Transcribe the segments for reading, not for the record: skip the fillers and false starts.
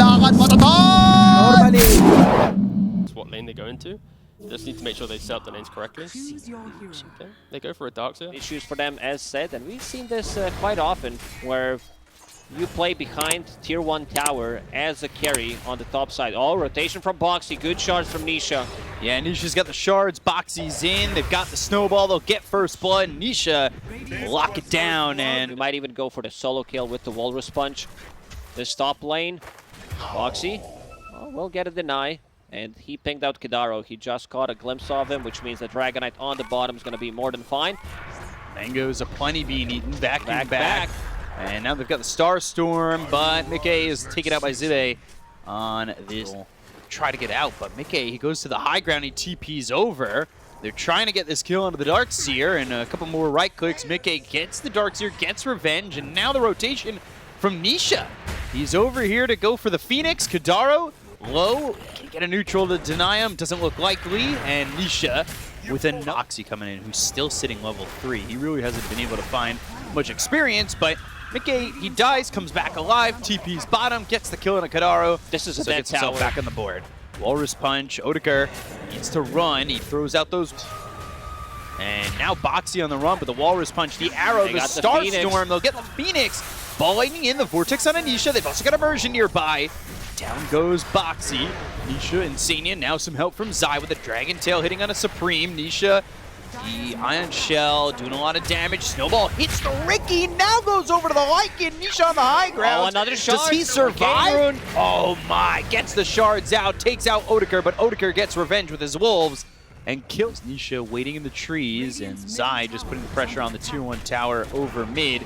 lakad matatag! That's what lane they go into. They just need to make sure they set up the lanes correctly. Okay. They go for a dark here. Issues for them, as said, and we've seen this quite often, where you play behind tier 1 tower as a carry on the top side. Oh, rotation from Boxy, good shards from Nisha. Yeah, Nisha's got the shards, Boxy's in, they've got the snowball, they'll get first blood, Nisha lock it down, and we might even go for the solo kill with the Walrus Punch. This top lane, Boxy, will get a deny, and he pinged out Kidaro. He just caught a glimpse of him, which means the Dragonite on the bottom is going to be more than fine. Mango's aplenty being eaten, back. And now they've got the Star Storm, but Mickey is taken out by Zibe on this. Try to get out, but Mickey, he goes to the high ground, he TPs over. They're trying to get this kill onto the Darkseer, and a couple more right clicks. Mickey gets the Darkseer, gets revenge, and now the rotation from Nisha. He's over here to go for the Phoenix. Kidaro, low, can't get a neutral to deny him, doesn't look likely, and Nisha with a Noxy coming in, who's still sitting level 3. He really hasn't been able to find much experience, but Mickey, he dies, comes back alive, TP's bottom, gets the kill on a Kidaro. This is a so dead gets himself tower. back on the board. Walrus Punch, Odegaard needs to run, he throws out those. And now Boxy on the run, but the Walrus Punch, the arrow, the Star Storm, they'll get the Phoenix. Ball lightning in, the Vortex on Anisha, they've also got Immersion nearby. Down goes Boxy. Nisha, Insania, now some help from Zai with a Dragon Tail hitting on a Supreme. Nisha, the Ion Shell doing a lot of damage. Snowball hits the Ricky, now goes over to the Lycan. Nisha on the high ground. Oh, another shard. Does he survive? Oh my, gets the shards out, takes out Odegaard, but Odegaard gets revenge with his wolves and kills Nisha waiting in the trees, and Zai just putting the pressure on the tier 1 tower over mid.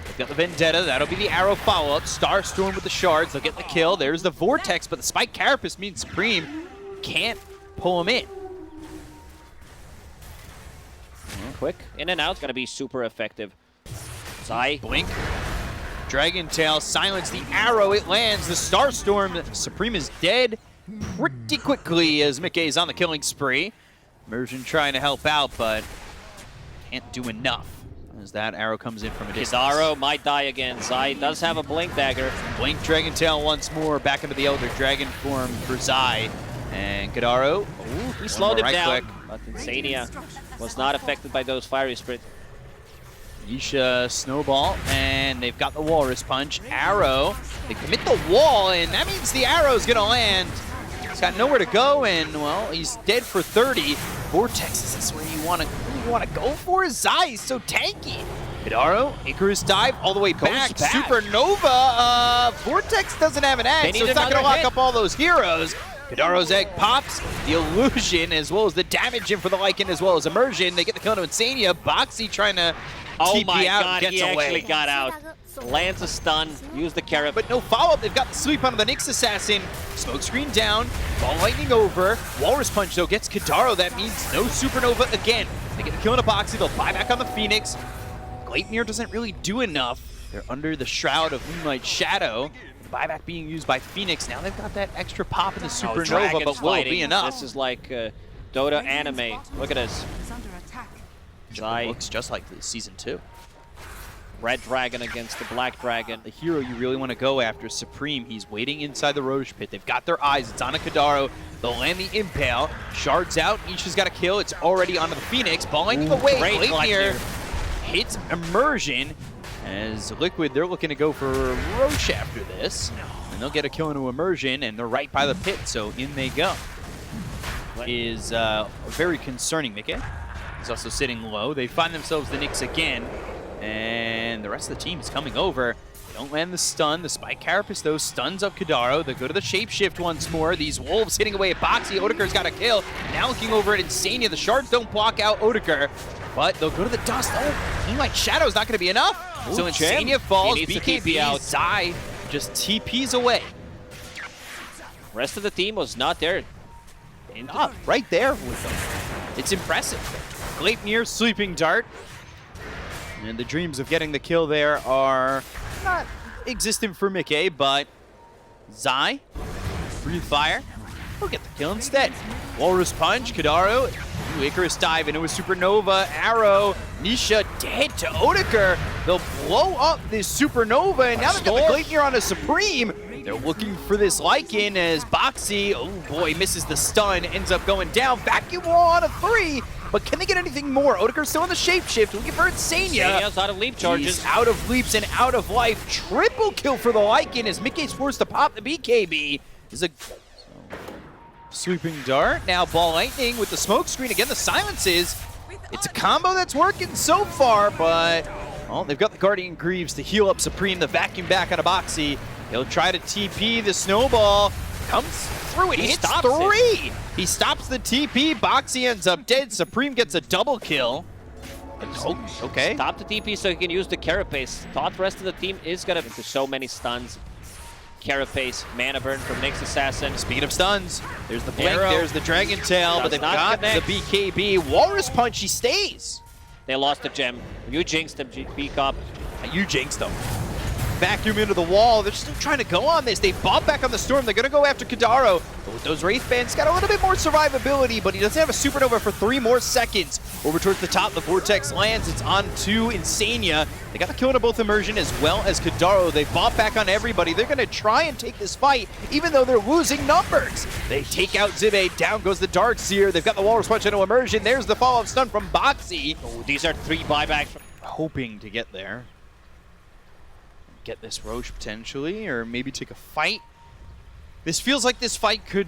They've got the Vendetta, that'll be the arrow follow-up. Star Storm with the shards, they'll get the kill. There's the Vortex, but the Spike Carapace means Supreme can't pull him in. Quick in and out, going to be super effective. Zai. Blink. Dragon Tail, silence the arrow, it lands. The Star Storm, Supreme is dead pretty quickly as Mickey is on the killing spree. Immersion trying to help out, but can't do enough as that arrow comes in from a distance. Kidaro might die again. Zai does have a Blink Dagger. Blink Dragon Tail once more, back into the Elder Dragon form for Zai. And Kidaro, He slowed him down, click. but Insania was not affected by those Fiery Spirit. Nisha Snowball, and they've got the Walrus Punch. Arrow, they commit the wall, and that means the arrow's gonna land. He's got nowhere to go, and well, he's dead for 30. Vortex, is this where you wanna go for? Zai is so tanky. Kidaro, Icarus dive all the way back. Supernova, Vortex doesn't have an egg, so it's not gonna lock up all those heroes. Kidaro's egg pops, the illusion as well as the damage in for the Lycan as well as Immersion. They get the kill to Insania. Boxy trying to TP out and gets away. Actually got out. Lands a stun, use the carrot. But no follow-up, they've got the sweep onto the Nyx Assassin. Smokescreen down, ball lightning over. Walrus Punch though gets Kidaro, that means no Supernova again. They get the kill on a Boxy, they'll buy back on the Phoenix. Gleipnir doesn't really do enough. They're under the shroud of Moonlight Shadow. The buyback being used by Phoenix. Now they've got that extra pop in the Supernova, but will it be enough? This is like Dota anime. Look at this. Zai looks just like the Season 2. Red Dragon against the Black Dragon. The hero you really want to go after, Supreme. He's waiting inside the Roche Pit. They've got their eyes. It's on a Kidaro. They'll land the Impale. Shards out. Nisha's got a kill. It's already onto the Phoenix. Ball lightning away. Gleipnir hits Immersion. As Liquid, they're looking to go for Roche after this. And they'll get a kill into Immersion, and they're right by the pit, so in they go. Is very concerning, Mickey. He's also sitting low. They find themselves the Nyx again. And the rest of the team is coming over. They don't land the stun. The Spike Carapace, though, stuns up Kidaro. They go to the Shapeshift once more. These Wolves hitting away at Boxy. Odegaard's got a kill. Now looking over at Insania. The shards don't block out Odegaard, but they'll go to the dust. Oh, Moonlight Shadow's not going to be enough. So Insania falls. BKB out. Zai just TPs away. Rest of the team was not there. Right there with them. It's impressive. Gleipnir, Sleeping Dart. And the dreams of getting the kill there are not existent for Mickey, but Zai, Breathe Fire, will get the kill instead. Walrus Punch, Kidaro, Icarus dive into a Supernova, Arrow, Nisha dead to Odegaard. They'll blow up this Supernova, and now they've got the Gleipnir on a Supreme. They're looking for this Lycan as Boxy, oh boy, misses the stun, ends up going down. Vacuum wall on a 3, but can they get anything more? Odeker's still in the shapeshift, looking for Insania. Insania's out of leap charges. He's out of leaps and out of life. Triple kill for the Lycan as Mickey's forced to pop the BKB. Is a sweeping dart. Now Ball Lightning with the smoke screen. Again, the silences. It's a combo that's working so far, but well, they've got the Guardian Greaves to heal up Supreme. The vacuum back on a Boxy. He'll try to TP. The snowball comes through and hits 3. He stops the TP. Boxy ends up dead. Supreme gets a double kill. Oh, okay. Stop the TP so he can use the Carapace. Thought the rest of the team is gonna into so many stuns. Carapace, mana burn from Nyx Assassin. Speed of stuns. There's the blink, Arrow. there's the Dragon Tail, but they've got connect. the BKB. Walrus Punch, he stays. They lost the gem. You jinxed them, Bkop. You jinxed them. Vacuum into the wall. They're still trying to go on this. They bob back on the storm. They're going to go after Kadaro. But with those Wraith Bands, got a little bit more survivability, but he doesn't have a supernova for 3 more seconds. Over towards the top, the Vortex lands. It's on to Insania. They got the kill into both Immersion as well as Kadaro. They bob back on everybody. They're going to try and take this fight, even though they're losing numbers. They take out Zibe. Down goes the Darkseer. They've got the Walrus Punch into Immersion. There's the follow-up stun from Boxy. Oh, these are 3 buybacks. Hoping to get there. Get this Roche potentially, or maybe take a fight. This feels like this fight could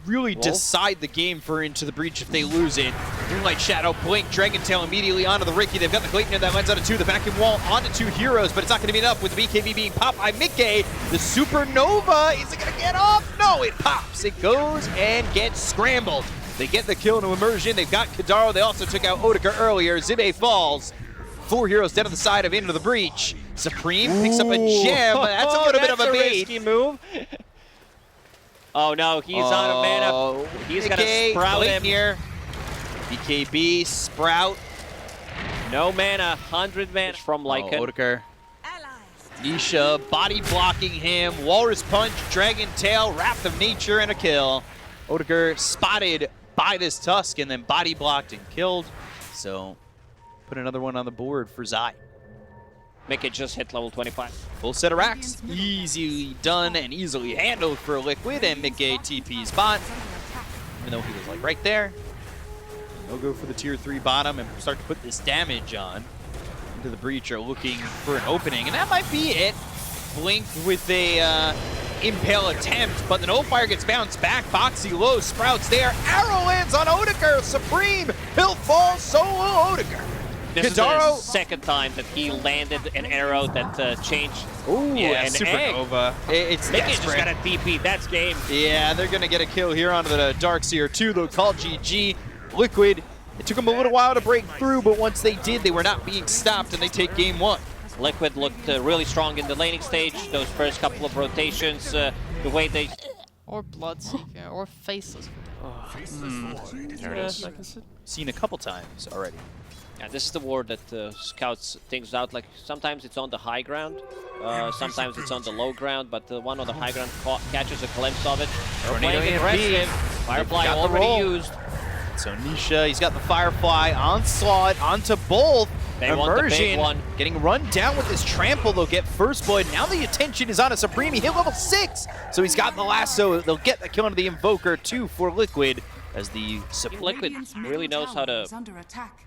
really decide the game for Into the Breach if they lose it. Moonlight Shadow, Blink, Dragon Tail immediately onto the Ricky. They've got the Gleipnir that lands out of 2. The vacuum wall onto 2 heroes, but it's not going to be enough with the BKB being popped by Mickey. The Supernova, is it going to get off? No, it pops. It goes and gets scrambled. They get the kill into Immersion. They've got Kadaro. They also took out Odeker earlier. Zibe falls. 4 heroes down to the side of Into the Breach. Supreme picks up a gem. That's a little bit of a bait. Risky move. Oh no, he's on a mana. He's gonna sprout him here. BKB, Sprout. No mana, 100 mana from Lycan. Odeker. Nisha body blocking him. Walrus Punch, Dragon Tail, Wrath of Nature, and a kill. Odeker spotted by this Tusk and then body blocked and killed. So put another one on the board for Zai. Mickey just hit level 25. Full set of racks. Easily done and easily handled for Liquid, and Mickey TP's bot. Even though he was like right there. They'll go for the tier 3 bottom and start to put this damage on. Into the Breach are looking for an opening, and that might be it. Blink with a Impale attempt, but the Nullfire gets bounced back. Boxy low, Sprouts there. Arrow lands on Odeker. Supreme, he'll fall solo Odeker. This Kadaro. is the 2nd time that he landed an arrow that changed. Ooh, yeah, an Supernova. It's Mickey just desperate. got a TP. That's game. Yeah, they're going to get a kill here onto the Darkseer too. They'll call GG. Liquid, it took them a little while to break through, but once they did, they were not being stopped, and they take game 1. Liquid looked really strong in the laning stage. Those first couple of rotations, the way they... Or Bloodseeker, or Faceless. There it is. Seen a couple times already. Yeah, this is the ward that scouts things out. Like, sometimes it's on the high ground, sometimes it's on the low ground, but the one on the high ground catches a glimpse of it. They're playing aggressive. Firefly already used. So Nisha, he's got the Firefly, Onslaught, onto both. They want the big one. Getting run down with this trample, they'll get first blood. Now the attention is on a Supreme. He hit level 6, so he's got the lasso. They'll get the kill into the Invoker, 2 for Liquid. As the Liquid really knows how to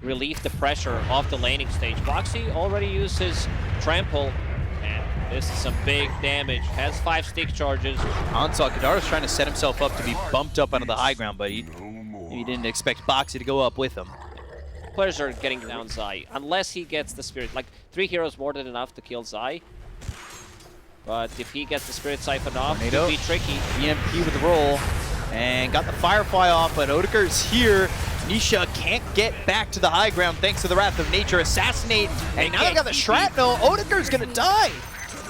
relieve the pressure off the laning stage. Boxy already used his trample, and this is some big damage. Has 5 stick charges. Onslaught, Kadaro's trying to set himself up to be bumped up onto the high ground, but he didn't expect Boxy to go up with him. Players are getting down Zai, unless he gets the Spirit. Like, 3 heroes more than enough to kill Zai. But if he gets the Spirit Siphon off, it would be tricky. EMP with the roll. And got the Firefly off, but Odeker's here. Nisha can't get back to the high ground thanks to the Wrath of Nature. Assassinate, and now they got the Shrapnel. Odeker's gonna die.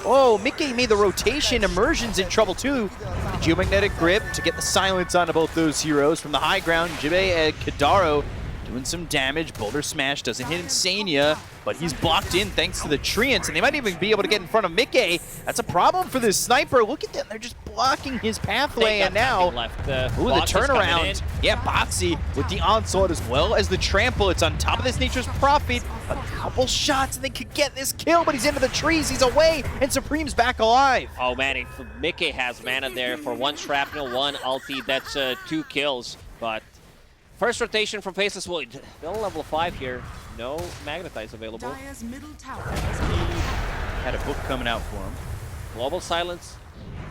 Oh, Mickey made the rotation. Immersion's in trouble too. The Geomagnetic Grip to get the silence onto both those heroes from the high ground. Jibe and Kadaro doing some damage. Boulder Smash doesn't hit Insania, but he's blocked in thanks to the Treants, and they might even be able to get in front of Mickey. That's a problem for this sniper. Look at them. They're just blocking his pathway, and now... left. Ooh, the turnaround. Yeah, Boxy with the onslaught as well as the trample. It's on top of this Nature's Prophet. A couple shots, and they could get this kill, but he's into the trees. He's away, and Supreme's back alive. Oh, man, Mickey has mana there for 1 shrapnel, 1 ulti. That's 2 kills, but... First rotation from Faceless Void. Still level 5 here. No Magnetize available. Had a book coming out for him. Global Silence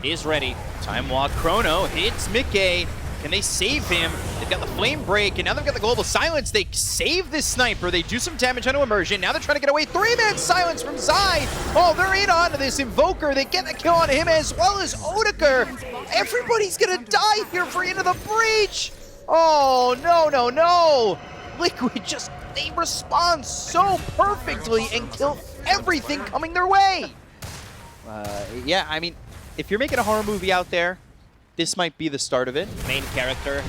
is ready. Time Walk Chrono hits Mickey. Can they save him? They've got the Flame Break, and now they've got the Global Silence. They save this sniper. They do some damage onto Immersion. Now they're trying to get away. 3-man silence from Zai. Oh, they're in onto this Invoker. They get the kill on him as well as Odeker. Everybody's going to die here for Into the Breach. Oh, no, no, no. Liquid just, they respond so perfectly and kill everything coming their way. Yeah, I mean, if you're making a horror movie out there, this might be the start of it. Main character.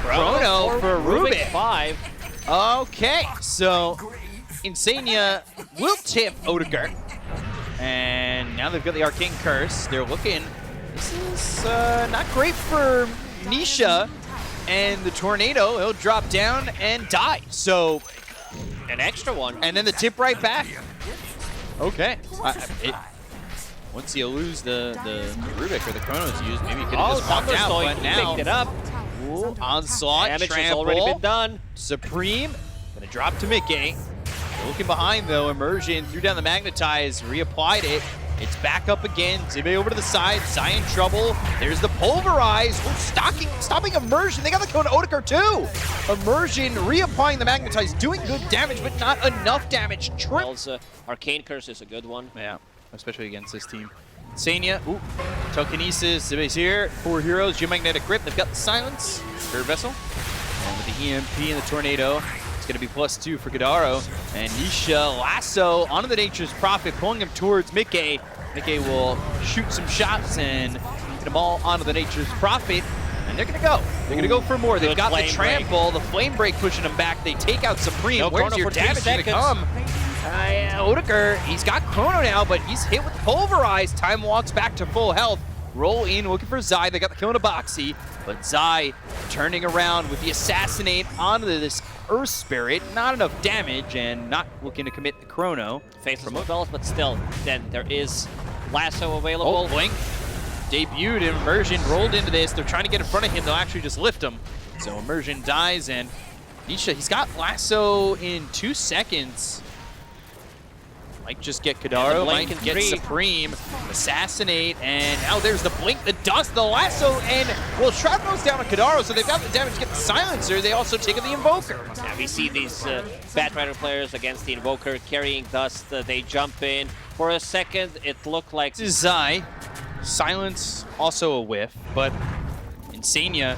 Chrono for Rubik. 5. Okay, so Insania will tip Odegaard. And now they've got the Arcane Curse. They're looking. This is not great for Nisha. And the Tornado, he'll drop down and die. So, an extra one. And then the tip right back. Okay. Once you lose the Rubik or the Chrono's used, maybe you could have just walked out, but now picked it up. Ooh, onslaught, damage trample. has already been done. Supreme, gonna drop to Mickey. Looking behind though, Immersion threw down the Magnetize, reapplied it. It's back up again. Zibe over to the side. Zai in trouble. There's the Pulverize. Oh, stopping Immersion. They got the kill on Odegaard too. Immersion reapplying the Magnetize, doing good damage, but not enough damage. Arcane Curse is a good one. Yeah, especially against this team. Sania, ooh, Telekinesis, Zibe's here. 4 heroes, Geomagnetic Grip. They've got the Silence. Spirit Vessel. And with the EMP and the Tornado, it's going to be +2 for Gadaro. And Nisha Lasso onto the Nature's Prophet, pulling him towards Mickey. Mickey will shoot some shots and get them all onto the Nature's Prophet. And they're going to go. They're going to go for more. They've got the Trample, the Flame Break pushing them back. They take out Supreme. No, where's your damage going to come? Odegaard, he's got Chrono now, but he's hit with Pulverize. Time walks back to full health. Roll in, looking for Zai. They got the kill on a Boxy, but Zai turning around with the Assassinate onto this Earth Spirit. Not enough damage and not looking to commit the Chrono. Faceless developed, but still, then there is Lasso available. Oh, Blink debuted. Immersion rolled into this. They're trying to get in front of him. They'll actually just lift him. So Immersion dies, and Nisha, he's got Lasso in 2 seconds. Might just get Kadaro, might get Supreme, Assassinate, and now there's the Blink, the Dust, the Lasso, and well, Shrapnel's down on Kadaro, so they've got the damage to get the Silencer. They also take the Invoker. Yeah, we see these Batrider players against the Invoker carrying Dust. They jump in. For a second, it looked like... This is Zai. Silence, also a whiff, but Insania,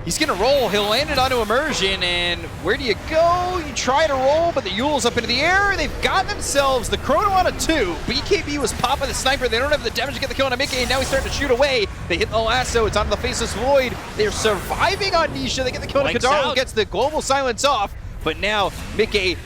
he's going to roll. He'll land it onto Immersion, and where do you go? You try to roll, but the Yule's up into the air. They've got themselves the Chrono on a 2. BKB was popping the sniper. They don't have the damage to get the kill on Mickey, and now he's starting to shoot away. They hit the Lasso. It's onto the Faceless Void. They're surviving on Nisha. They get the kill on Kadaro, gets the Global Silence off, but now Mickey...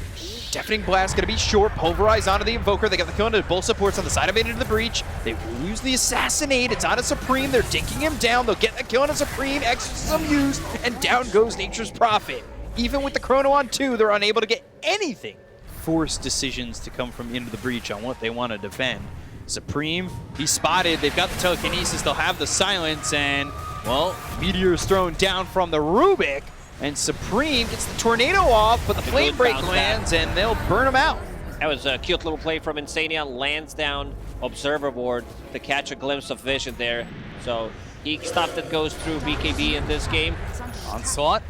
Deafening Blast going to be short. Pulverize onto the Invoker. They got the kill onto both supports on the side of Into the Breach. They lose the Assassinate. It's onto Supreme. They're dinking him down. They'll get the kill onto Supreme. Exorcism used, and down goes Nature's Prophet. Even with the Chrono on 2, they're unable to get anything. Forced decisions to come from Into the Breach on what they want to defend. Supreme, he's spotted. They've got the Telekinesis. They'll have the Silence, and, well, Meteor's thrown down from the Rubik. And Supreme gets the Tornado off, but the Flame Break lands, and they'll burn him out. That was a cute little play from Insania. Lands down Observer Board to catch a glimpse of vision there. So he stuff that goes through BKB in this game. Onslaught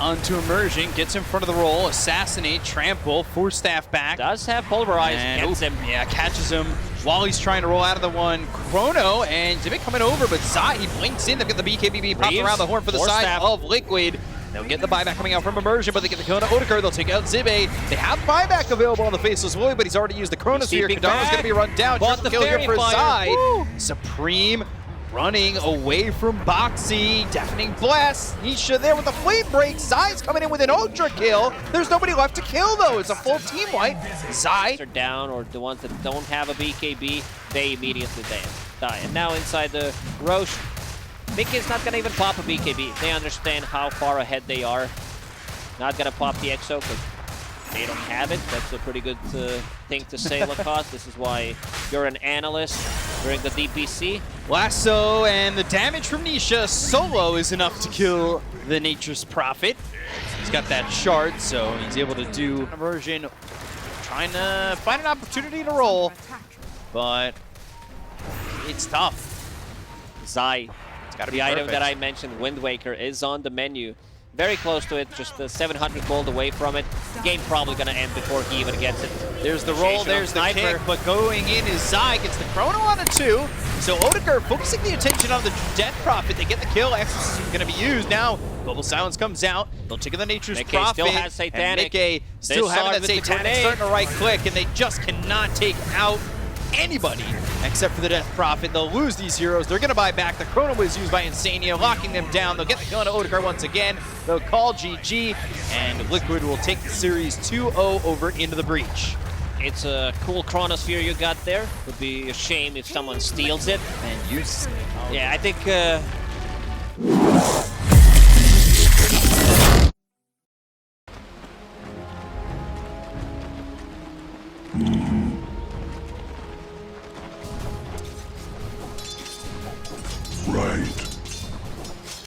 onto Immersion, gets in front of the roll, Assassinate, Trample, 4 staff back. Does have Pulverize, gets him. Yeah, catches him while he's trying to roll out of the one. Chrono and Zibic coming over, but Zai, he blinks in. They've got the BKB popping around the horn for the side of Liquid. They'll get the buyback coming out from Immersion, but they get the kill on Odegaard. They'll take out Zibe. They have buyback available on the Faceless Void, but he's already used the Chronosphere. Kadaro's going to be run down. Triple kill here for Zai. Supreme running away from Boxy. Deafening Blast. Nisha there with the Flame Break. Zai's coming in with an Ultra kill. There's nobody left to kill, though. It's a full team wipe. Zai. Are down, or the ones that don't have a BKB, they immediately die. And now inside the Roche, Mickey's not going to even pop a BKB. They understand how far ahead they are. Not going to pop the EXO because they don't have it. That's a pretty good thing to say, Lacoste. This is why you're an analyst during the DPC. Lasso and the damage from Nisha solo is enough to kill the Nature's Prophet. He's got that shard, so he's able to do conversion, trying to find an opportunity to roll, but it's tough. Zai, Gotta the be item perfect. that I mentioned, Wind Waker, is on the menu. Very close to it, just 700 gold away from it. The game probably gonna end before he even gets it. There's the roll, there's the kick, but going in is Zai, gets the Chrono on it too. So Odegaard focusing the attention on the Death Prophet. They get the kill, Exorcism is gonna be used. Now, Global Silence comes out. They'll take the Nature's Mickey Prophet. still has Satanic. And Mickey still They having saw it that with the Satanic, grenade. starting to right click, and they just cannot take out anybody except for the Death Prophet. They'll lose these heroes. They're going to buy back. The Chrono was used by Insania, locking them down. They'll get the kill on Odegaard once again. They'll call GG, and Liquid will take the series 2-0 over into the Breach. It's a cool Chronosphere you got there. Would be a shame if someone steals it. And use. Yeah, I think